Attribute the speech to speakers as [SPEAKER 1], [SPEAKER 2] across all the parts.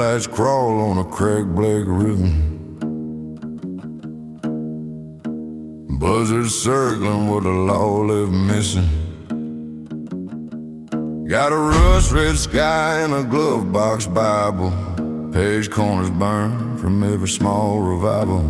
[SPEAKER 1] Daylights crawl on a cracked black rhythm. Buzzards circling what the law left missing. Got a rust red sky and a glove box Bible. Page corners burn from every small revival.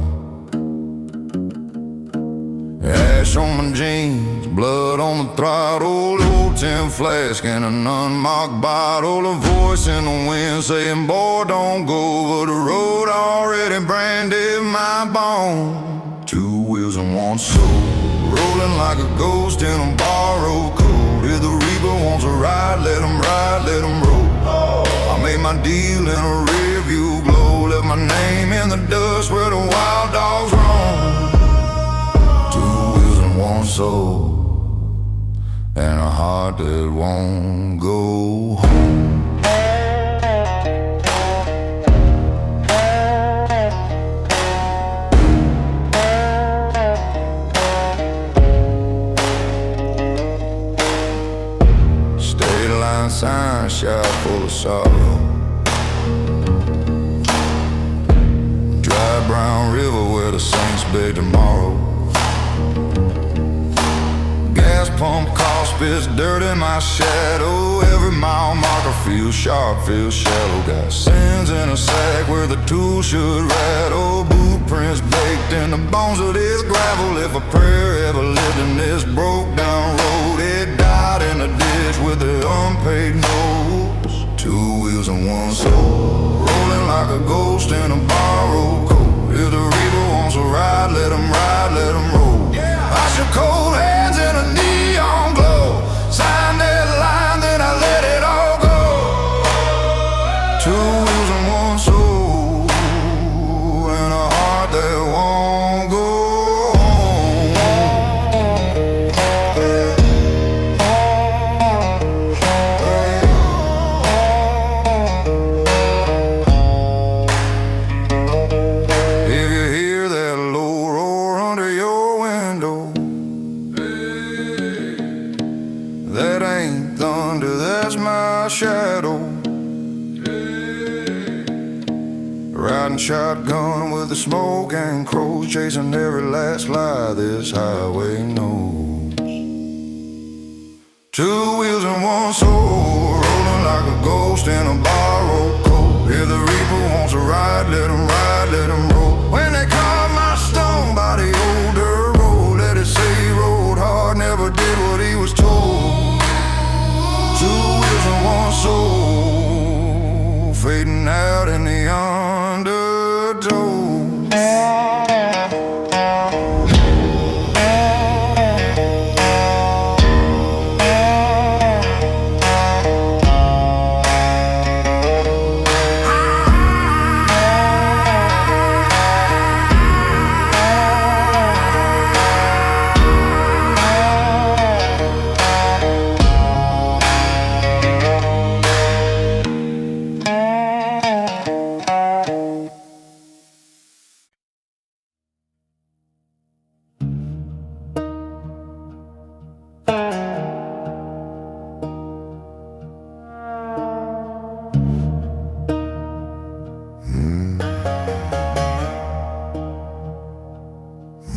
[SPEAKER 1] Ash on my jeans, blood on the throttle. Old tin flask and an unmarked bottle. A voice in the wind saying, boy, don't go over the road. Already branded my bone. Two wheels and one soul, rolling like a ghost in a borrowed coat. If the reaper wants a ride, let him ride, let him roll. I made my deal in a rear view glow. Left my name in the dust where the wild dogs roam. One soul and a heart that won't go home. State line sign shot full of sorrow. Dry brown river where the saints beg tomorrow. Gas pump car spits dirt in my shadow. Every mile marker feels sharp, feels shallow. Got sins in a sack where the tools should rattle. Boot prints baked in the bones of this gravel. If a prayer ever lived in this broke down road, it died in a ditch with the unpaid notes. Two wheels and one soul, rolling like a ghost in a borrowed coat. If the reaper wants a ride, let him ride, let him roll. Wash your cold hands in a neon glow. Sign that line, then I let it all go. Two wheels and one soul, and a heart that won't go If you hear that low roar under your window, that ain't thunder, that's my shadow. Riding shotgun with the smoke and crows, chasing every last lie this highway knows. Two wheels and one soul, rolling like a ghost in a borrowed coat. If the reaper wants a ride, let him ride, let him roll. When they caught my stone by the old dirt road, let it say he rode hard, never did what he was told. Two wheels and one soul, fading out in the undertow.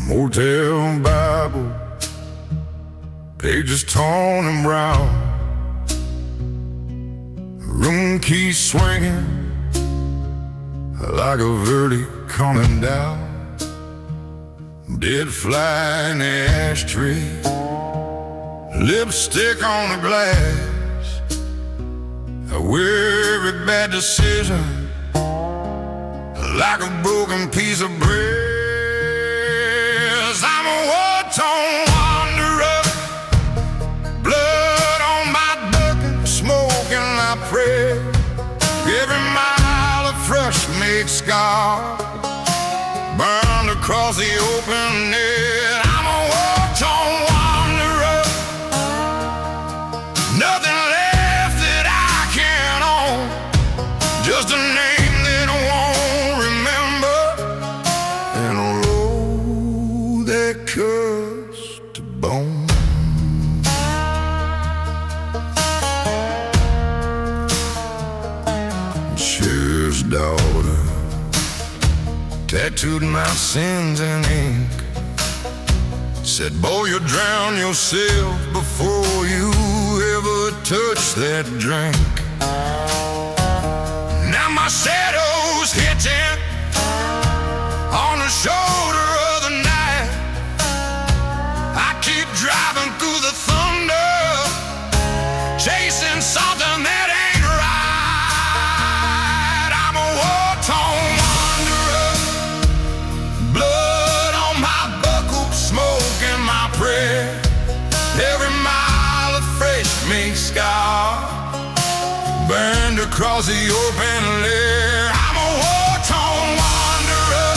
[SPEAKER 1] Motel Bible, pages torn and brown. Room keys swinging like a verdict coming down. Dead fly in the ashtray, lipstick on the glass. I wear every bad decision like a broken piece of bread. I'm a war-torn wanderer, blood on my bucket, smoking I pray. Every mile of fresh made scar burned across the open net. I'm a war-torn wanderer, nothing left that I can own, just a name that I won't remember, and a road that cuts to bone. Sure Peter's daughter, tattooed my sins in ink. Said, boy, you'll drown yourself before you ever touch that drink. Now my shadow's hitting on the shoulder of the night. I keep driving through the thunder, chasing something that ain't right. I'm a war-torn wanderer, blood on my buckle, smoke in my prayer. Every mile of fresh mink scar burned across the open lair. I'm a war-torn wanderer,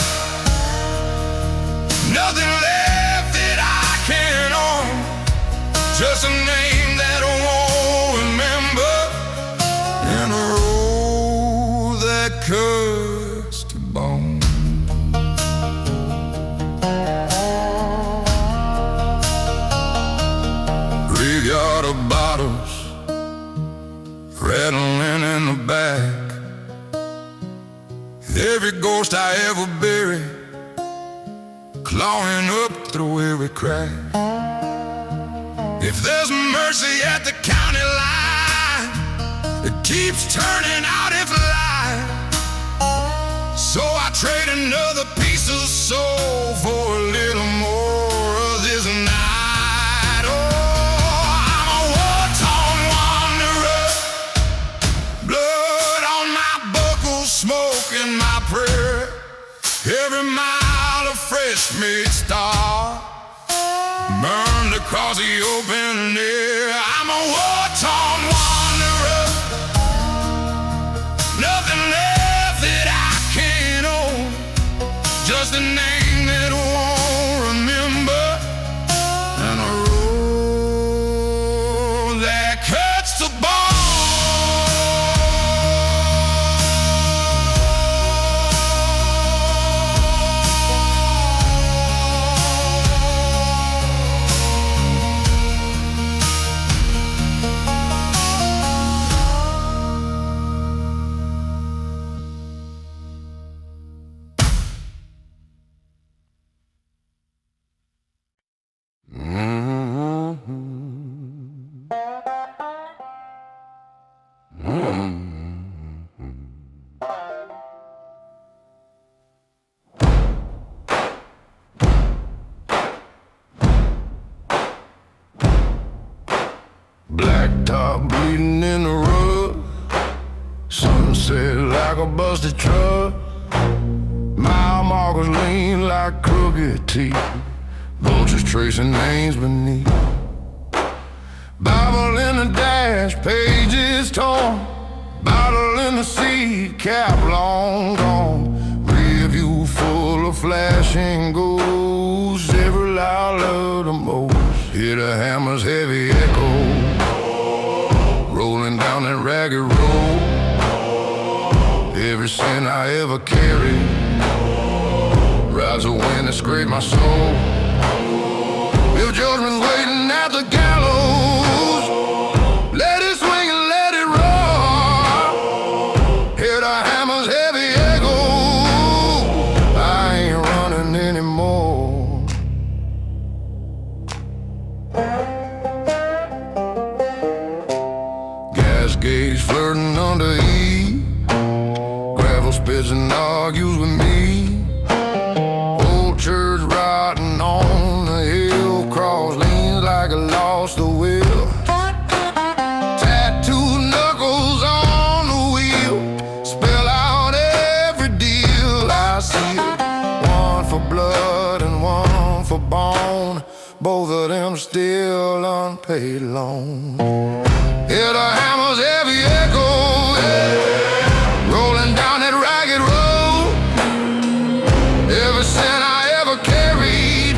[SPEAKER 1] nothing left that I can own, just a name that I won't remember, and a road that cuts to bone. Graveyard of bottles rattling in the back. Every ghost I ever buried, clawing up through every crack. If there's mercy at the county line, it keeps turning out its light. So I trade another piece of soul for a little more of this night. Oh, I'm a war-torn wanderer, blood on my buckle, smoke in my prayer. Every mile of fresh made star burned across the open air. I'm a war-torn wanderer, nothing left that I can own, just a name that I won't remember, and a road that cuts the bone. Blacktop bleeding in the rug, sunset like a busted truck. Mile markers lean like crooked teeth, vultures tracing names beneath. Bible in the dash, pages torn, bottle in the seat, cap long gone. Rearview full of flashing ghosts, every loud love the most. Hear the hammer's heavy echo, rolling down that ragged road. Every sin I ever carried rides a wind that scraped my soul. If judgment's waiting at the gallows, let it swing and let it roar. Hear the hammer's heavy echo, I ain't running anymore. Gas gauge flirting under E, gravel spits and argues with me. Old church rotting on the hill, cross leans like I lost the will. Tattooed knuckles on the wheel, spell out every deal I see. One for blood and one for bone, both of them still unpaid loan. Hear the hammer's heavy echo, yeah, rolling down that ragged road. Every sin I ever carried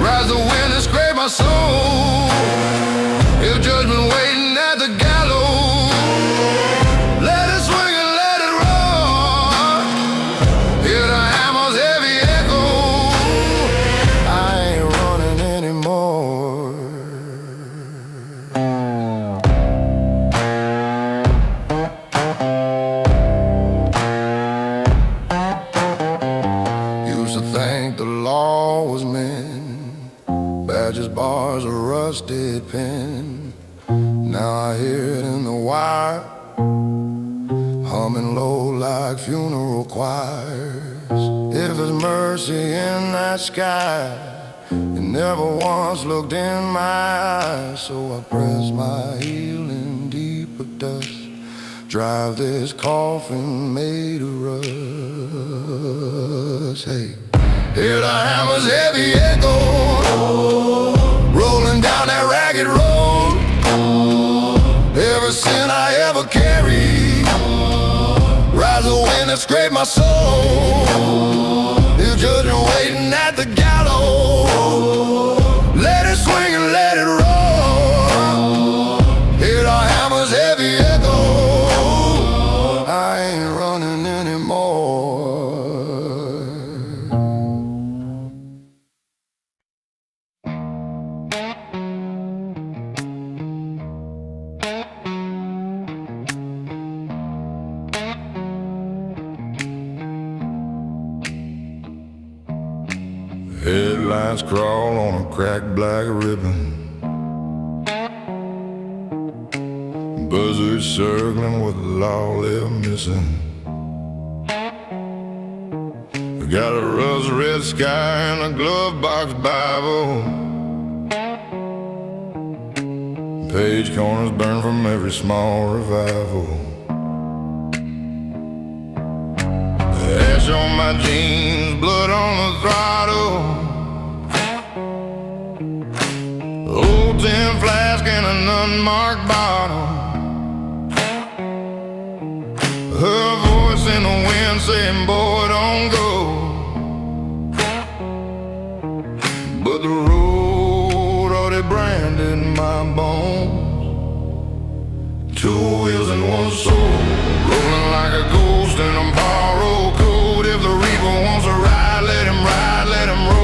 [SPEAKER 1] rides the wind and scrape my soul. If judgment waiting at the gallows, let it swing and let it roar. Hear the hammer's heavy echo, I ain't running anymore. rusted pen. Now I hear it in the wire, humming low like funeral choirs. If there's mercy in that sky, it never once looked in my eyes. So I press my heel in deeper dust, drive this coffin made of rust. Hey, hear the hammer's heavy echo rolling down that ragged road. Every sin I ever carried, rise the wind that scraped my soul. Is judgment waiting at the gallows? Let it swing and let it roll. Hear the hammer's heavy echo. I ain't running anymore. Headlines crawl on a cracked black ribbon, buzzards circling with the law they're missing. We got a rust red sky and a glove box Bible, page corners burn from every small revival. Ash on my jeans, blood on the throttle, old tin flask and an unmarked bottle. Her voice in the wind saying, boy, don't go. But the road already branded my bones. Two wheels and one soul, rolling like a ghost in a borrowed coat. If the reaper wants to ride, let him ride, let him roll.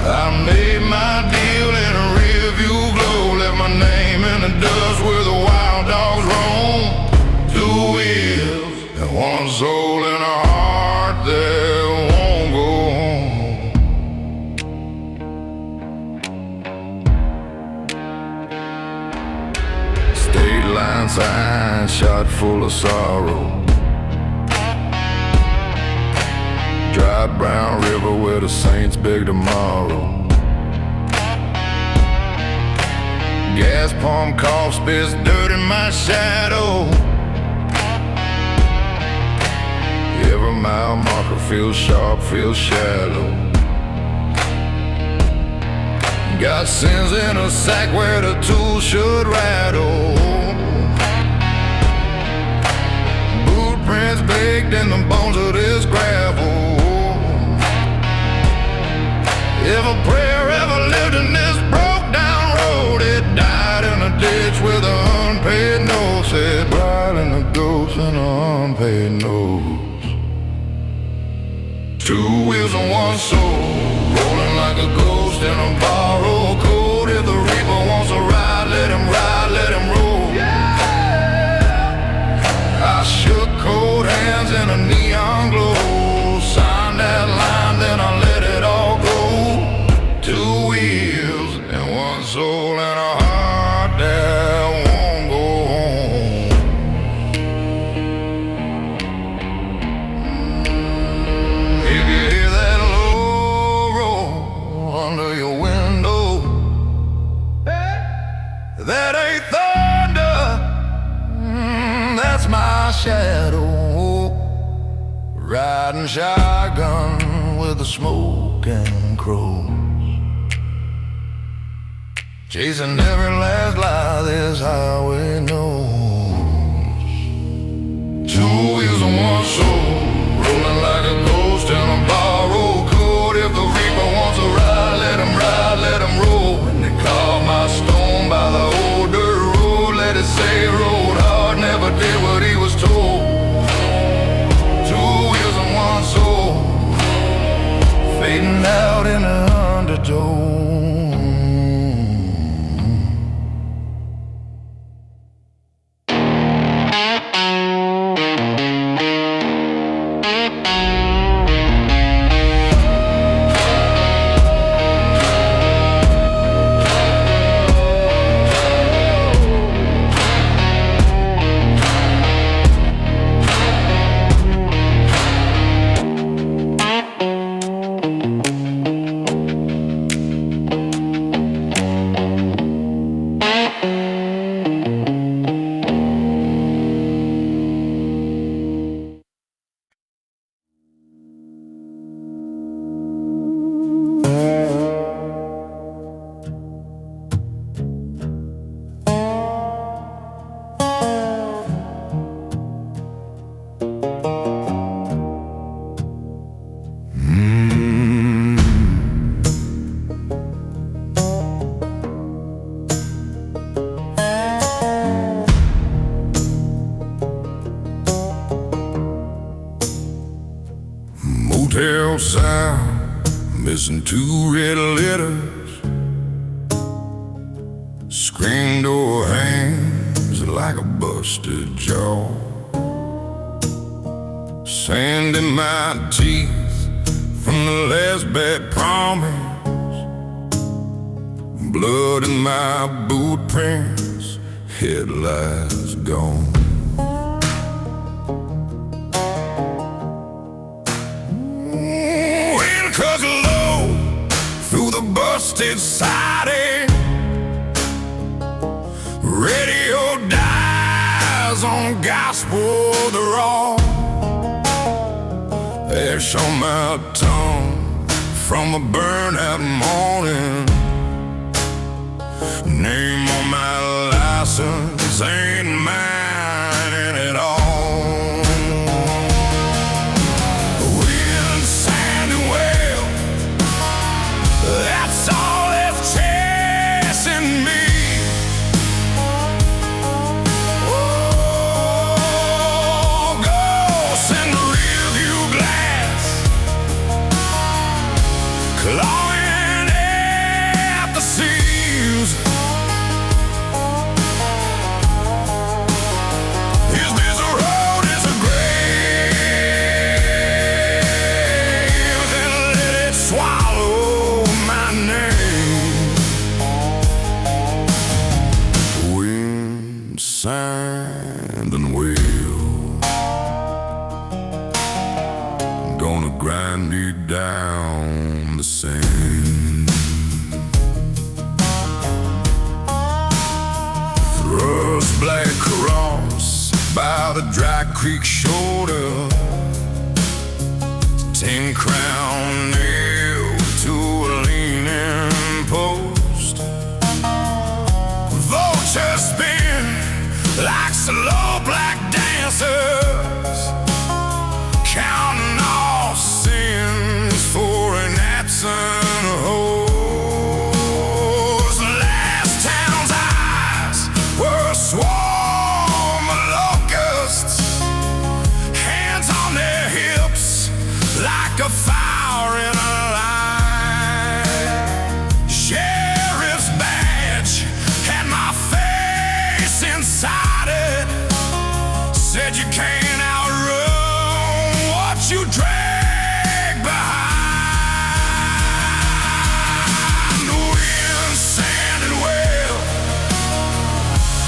[SPEAKER 1] I made my deal in a rearview glow, left my name in the dust where the wild dogs roam. Two wheels and one soul and a heart that won't go home. State line sign shot full of sorrow, dry brown river where the saints beg tomorrow. Gas pump cough spits dirt in my shadow. Every mile marker feels sharp, feels shallow. Got sins in a sack where the tools should rattle. Boot prints baked in the bones of this gravel. If a prayer ever lived in this broke down road, it died in a ditch with an unpaid note. Said bride and a ghost and an unpaid note. Two wheels and one soul, rolling like a ghost in a borrowed coat. If the reaper wants to ride, let him ride, let him roll. Yeah. I shook cold hands in a neon glow, signed that line, then I let it all go. Two wheels and one soul and a heart that won't go home. If you hear that low roll under your window, that ain't thunder, that's my shadow, riding shotgun with the smoke and crows, chasing every last lie this highway knows. Two wheels and one soul, rolling like a ghost in a borrowed coat. If the reaper wants to ride, let him ride, let him roll. When they call my stone by the old dirt road, let it say rode hard, never did what he was told. Two wheels and one soul, fading out in the undertow. no sound, missing two red letters. Screen door hangs like a busted jaw. Sand in my teeth from the last bad promise. Blood in my boot prints, headlights gone. Wind cuts low through the busted siding. Radio dies on gospel the raw. Ash on my tongue from a burnout morning. Name on my license ain't mine at all. Wind, sand, and whale, that's all that's chasing me. Oh, ghosts in the rearview glass, clawing at the seams. Is this a road? Is a grave? Then let it swallow my name. Wind, sand, and wheel, gonna grind me down the sand. Rust black cross by the dry creek shoulder. 10-crown nail to a leaning post. Vultures spin like slow black dancers, counting off sins for an absent host. Last town's eyes were a swarm of locusts, hands on their hips like a fire in a line. Sheriff's badge had my face inside it. Said you can't outrun what you drag behind. Wind, sand, and whale,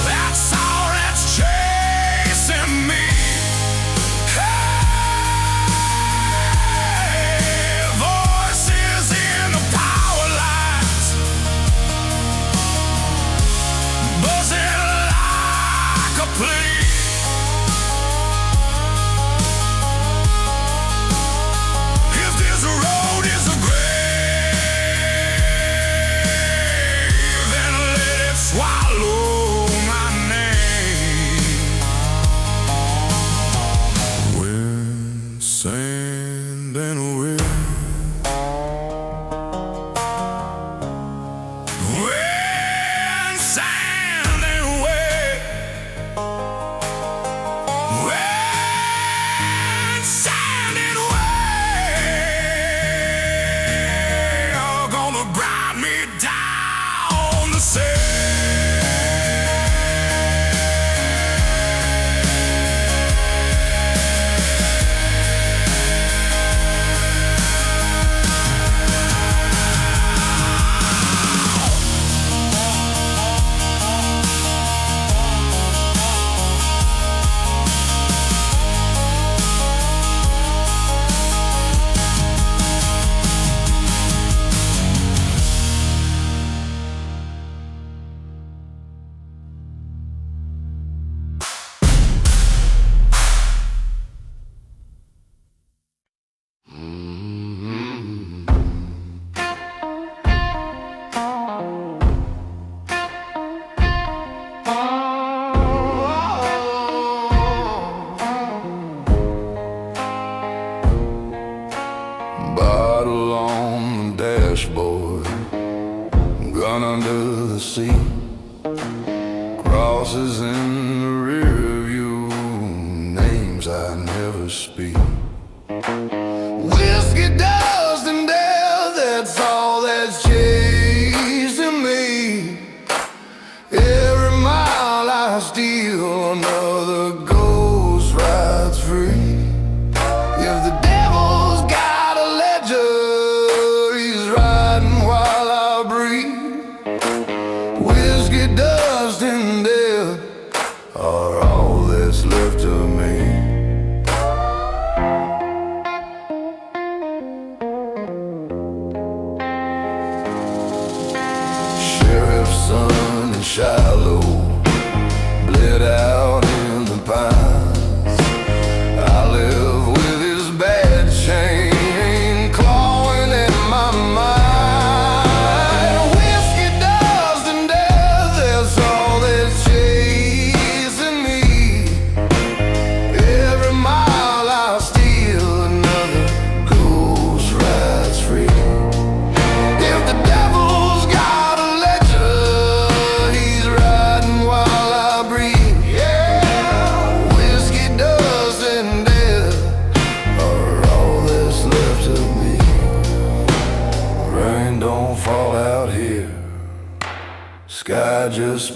[SPEAKER 1] that's all that's chasing me. Hey, voices in the power lines, buzzing like a plea. If this road is a grave, then let it swallow my name. Wind, sand, and wind. Wind, sand, and wind. Wind, sand, and wind, are gonna grind me down the sand. Bottle on the dashboard, gun under the seat, crosses in the rear view, names I never speak. Whiskey down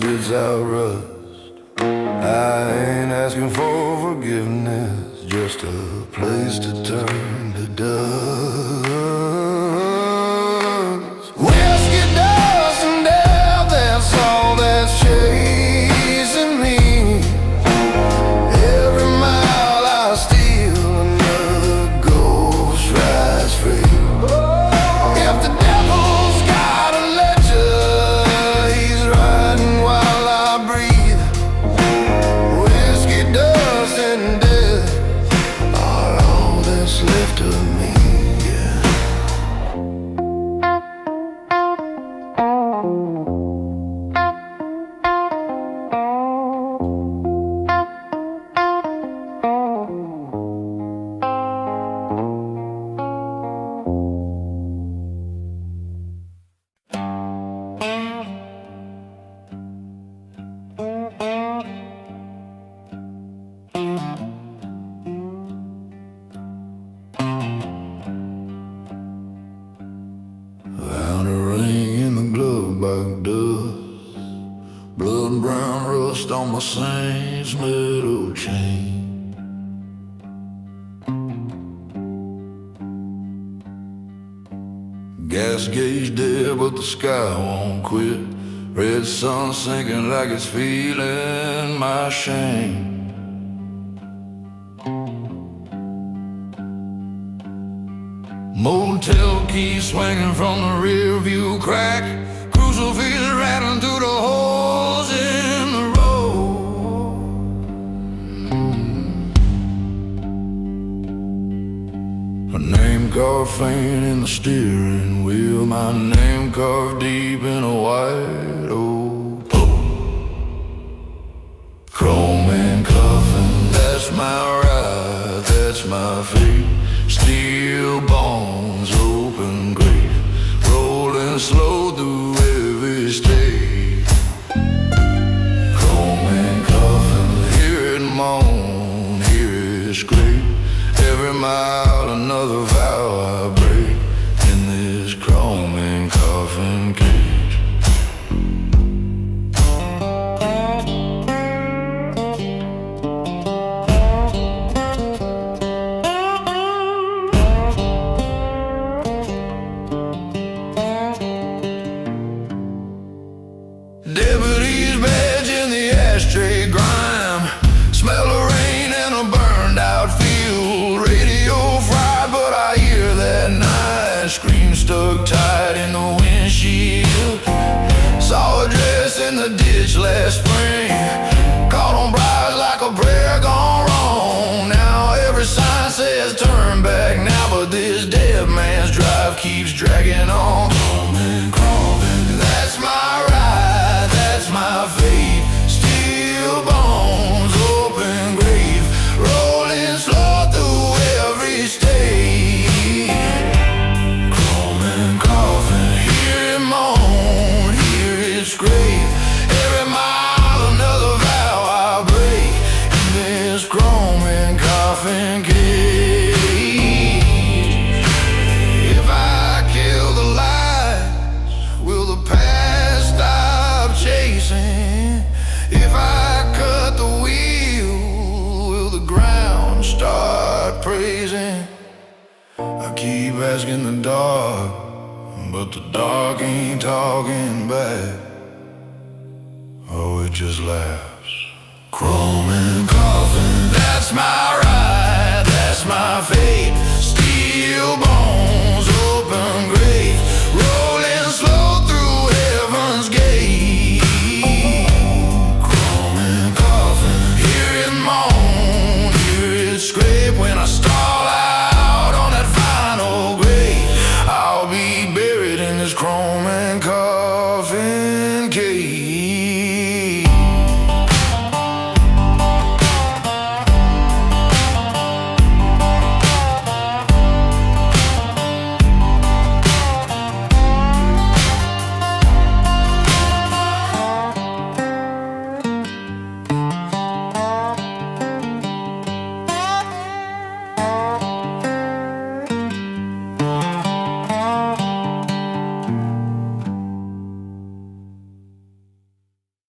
[SPEAKER 1] spits out rust. I ain't asking for forgiveness, just a place to turn to dust. Whiskey, dust, and death, that's all that's chasing me. Every mile I steal, another ghost rides free. If the devil's got a ledger, he's riding while I breathe. Whiskey, dust, and death are all that's left of me, yeah. Found a ring in the glove box dust, blood and brown rust on my saint's metal chain. Gas gauge dead, but the sky won't quit. Red sun sinking like it's feeling my shame. Motel keys swinging from the rear view crack. Crucifix rattling through the holes in the road. A name carved faint in the steering wheel. My name carved deep in a white oak pole. Chrome and coffin, that's my ride, that's my fate. Steel bones, open grave, rolling slow through every state. Chrome and coffin, hear it moan, hear it scrape. Every mile another vow I break in this chrome and coffin cage. Deputy's badge in the ashtray grime. Smell of rain and a burned out field. Radio fried, but I hear that night scream stuck tight in the windshield. Saw a dress in the ditch last spring. Caught on briars like a prayer gone wrong. Now every sign says turn back now, but this dead man's drive keeps dragging on. That's my ride, that's my fate. Steel bones, open grave, rolling slow through every state. Chrome and coffin, hear it moan, hear it scrape. Every mile another vow I break in this chrome and coffin cage. If I kill the lights, will the past stop chasing? If I cut the wheel, will the ground start praising? I keep asking the dark, but the dark ain't talking back. Oh, it just laughs. Chrome and coffin, that's my ride, that's my fate. Steel bones, open grave, rolling slow through heaven's gate. Chrome and coffin, hear it moan, hear it scrape. When I stall out on that final grave, I'll be buried in this chrome and coffin cage.